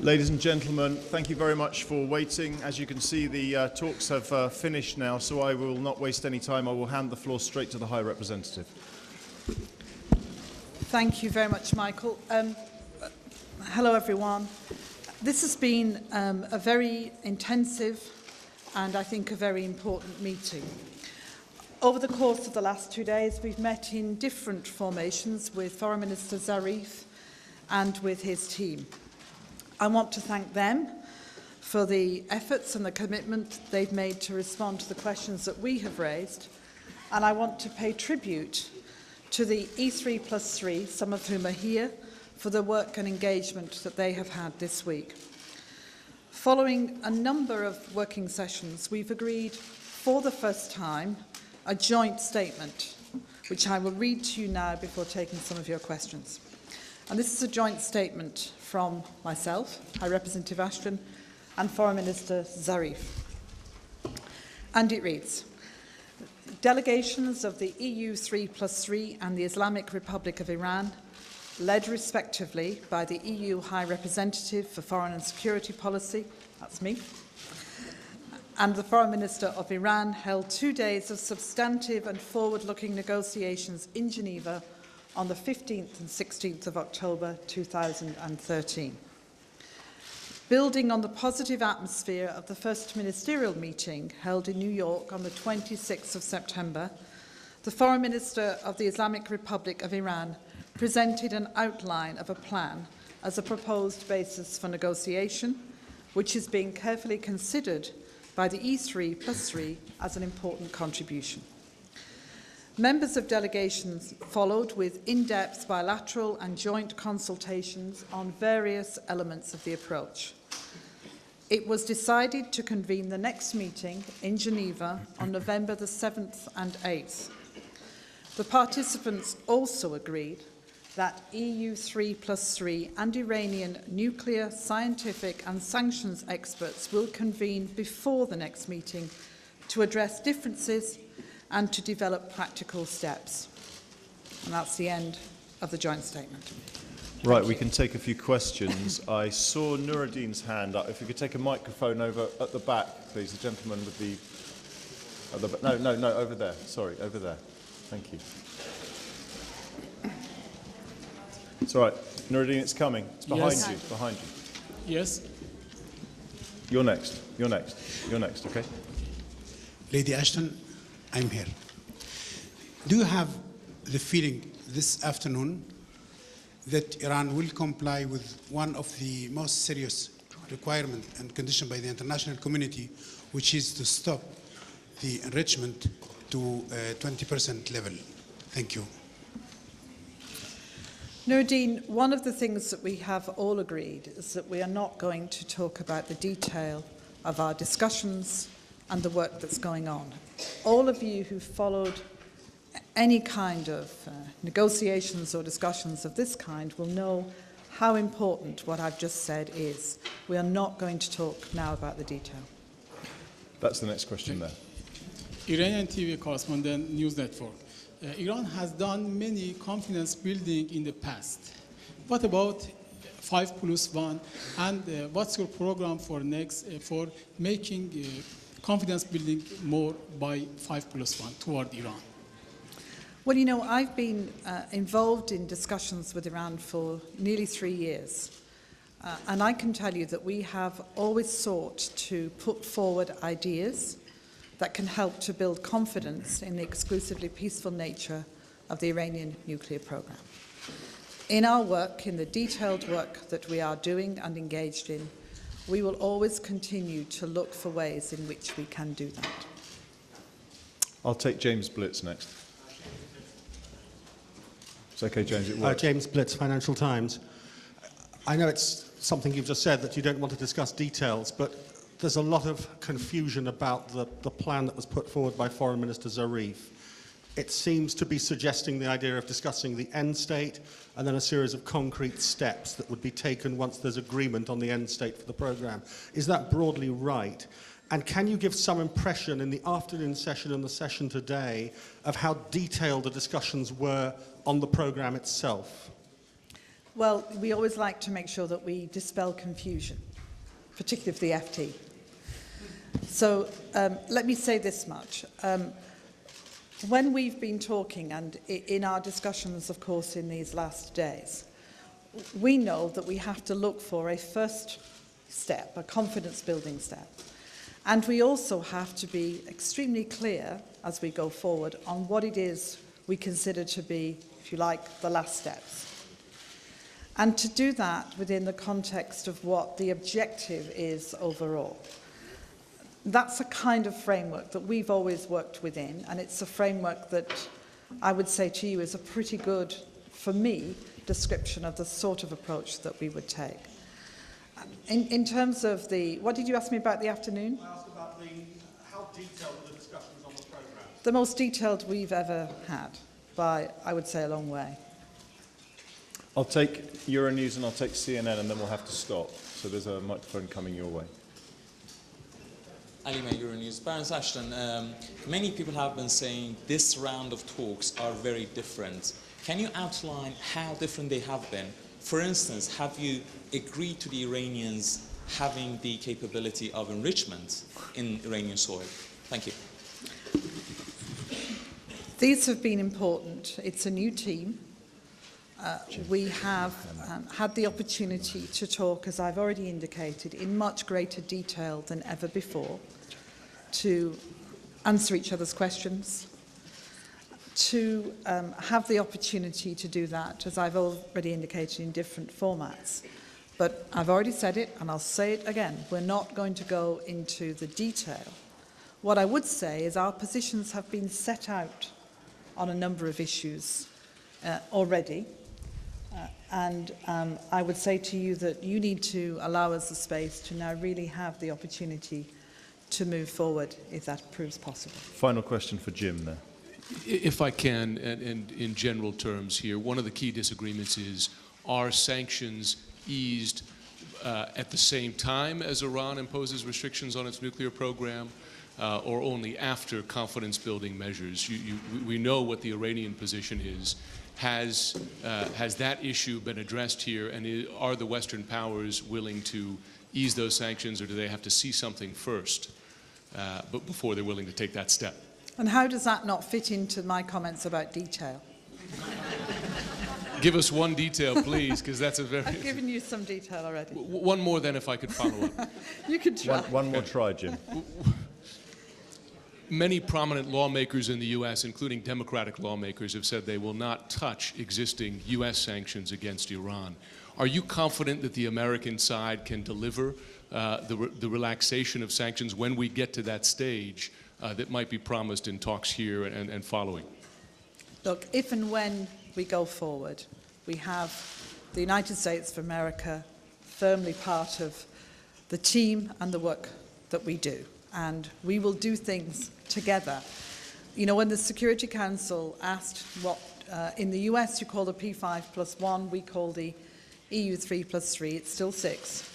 Ladies and gentlemen, thank you very much for waiting. As you can see, the talks have finished now, so I will not waste any time. I will hand the floor straight to the High Representative. Thank you very much, Michael. Hello, everyone. This has been a very intensive and I think a very important meeting. Over the course of the last 2 days, we've met in different formations with Foreign Minister Zarif and with his team. I want to thank them for the efforts and the commitment they've made to respond to the questions that we have raised, and I want to pay tribute to the E3+3, some of whom are here, for the work and engagement that they have had this week. Following a number of working sessions, we've agreed for the first time a joint statement, which I will read to you now before taking some of your questions. And this is a joint statement from myself, High Representative Ashton, and Foreign Minister Zarif. And it reads, delegations of the EU3+3 and the Islamic Republic of Iran, led respectively by the EU High Representative for Foreign and Security Policy, that's me, and the Foreign Minister of Iran, held 2 days of substantive and forward-looking negotiations in Geneva on the 15th and 16th of October 2013. Building on the positive atmosphere of the first ministerial meeting held in New York on the 26th of September, the Foreign Minister of the Islamic Republic of Iran presented an outline of a plan as a proposed basis for negotiation, which is being carefully considered by the E3+3 as an important contribution. Members of delegations followed with in-depth bilateral and joint consultations on various elements of the approach. It was decided to convene the next meeting in Geneva on November the 7th and 8th. The participants also agreed that EU3+3 and Iranian nuclear, scientific and sanctions experts will convene before the next meeting to address differences and to develop practical steps. And that's the end of the joint statement. Right, we can take a few questions. I saw Nuruddin's hand up. If you could take a microphone over at the back, please. The gentleman with the... No, over there. Sorry, over there. Thank you. It's all right. Nuruddin, it's coming. It's behind you. Behind you. Yes. You're next. You're next. You're next, okay? Lady Ashton, I'm here. Do you have the feeling this afternoon that Iran will comply with one of the most serious requirements and conditions by the international community, which is to stop the enrichment to 20% level? Thank you. Nuruddin, one of the things that we have all agreed is that we are not going to talk about the detail of our discussions and the work that's going on. All of you who followed any kind of negotiations or discussions of this kind will know how important what I've just said is. We are not going to talk now about the detail. That's the next question there. Iranian TV correspondent, News Network. Iran has done many confidence building in the past. What about 5+1, and what's your program for next for making confidence building more by 5+1 toward Iran? Well, you know, I've been involved in discussions with Iran for nearly 3 years. And I can tell you that we have always sought to put forward ideas that can help to build confidence in the exclusively peaceful nature of the Iranian nuclear program. In our work, in the detailed work that we are doing and engaged in, we will always continue to look for ways in which we can do that. I'll take James Blitz next. It's okay, James, it works. James Blitz, Financial Times. I know it's something you've just said that you don't want to discuss details, but there's a lot of confusion about the plan that was put forward by Foreign Minister Zarif. It seems to be suggesting the idea of discussing the end state and then a series of concrete steps that would be taken once there's agreement on the end state for the programme. Is that broadly right? And can you give some impression in the afternoon session and the session today of how detailed the discussions were on the programme itself? Well, we always like to make sure that we dispel confusion, particularly for the FT. So let me say this much. When we've been talking, and in our discussions, of course, in these last days, we know that we have to look for a first step, a confidence-building step. And we also have to be extremely clear as we go forward on what it is we consider to be, if you like, the last steps. And to do that within the context of what the objective is overall. That's a kind of framework that we've always worked within, and it's a framework that I would say to you is a pretty good, for me, description of the sort of approach that we would take. In terms of the, what did you ask me about the afternoon? I asked about how detailed were the discussions on the programme? The most detailed we've ever had, by, I would say, a long way. I'll take Euronews and I'll take CNN, and then we'll have to stop. So there's a microphone coming your way. Ali May, Euronews. Baroness Ashton, many people have been saying this round of talks are very different. Can you outline how different they have been? For instance, have you agreed to the Iranians having the capability of enrichment in Iranian soil? Thank you. These have been important. It's a new team. We have had the opportunity to talk, as I've already indicated, in much greater detail than ever before, to answer each other's questions, to have the opportunity to do that, as I've already indicated, in different formats. But I've already said it, and I'll say it again, we're not going to go into the detail. What I would say is our positions have been set out on a number of issues already. And I would say to you that you need to allow us the space to now really have the opportunity to move forward, if that proves possible. Final question for Jim there. If I can, and in general terms here, one of the key disagreements is, are sanctions eased at the same time as Iran imposes restrictions on its nuclear program, or only after confidence-building measures? We know what the Iranian position is. Has that issue been addressed here, and are the Western powers willing to ease those sanctions, or do they have to see something first but before they're willing to take that step? And how does that not fit into my comments about detail? Give us one detail, please, because that's a very... I've given you some detail already. One more then, if I could follow up. You can try. One more try, Jim. Many prominent lawmakers in the U.S., including Democratic lawmakers, have said they will not touch existing U.S. sanctions against Iran. Are you confident that the American side can deliver the relaxation of sanctions when we get to that stage that might be promised in talks here and following? Look, if and when we go forward, we have the United States of America firmly part of the team and the work that we do. And we will do things together. You know, when the Security Council asked what in the US you call the P5+1, we call the EU 3+3, it's still 6,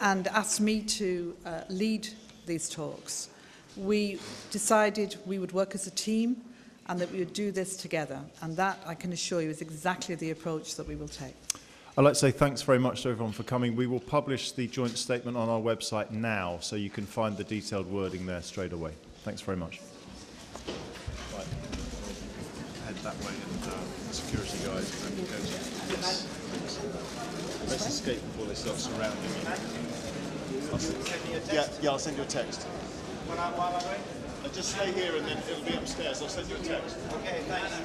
and asked me to lead these talks, we decided we would work as a team and that we would do this together. And that, I can assure you, is exactly the approach that we will take. I'd like to say thanks very much to everyone for coming. We will publish the joint statement on our website now, so you can find the detailed wording there straight away. Thanks very much. Right. Head that way, and security guys, and then go to... Yes. Let's escape before they start surrounding you. Yeah, I'll send you a text. Just stay here, and then it'll be upstairs. I'll send you a text. Okay, thanks.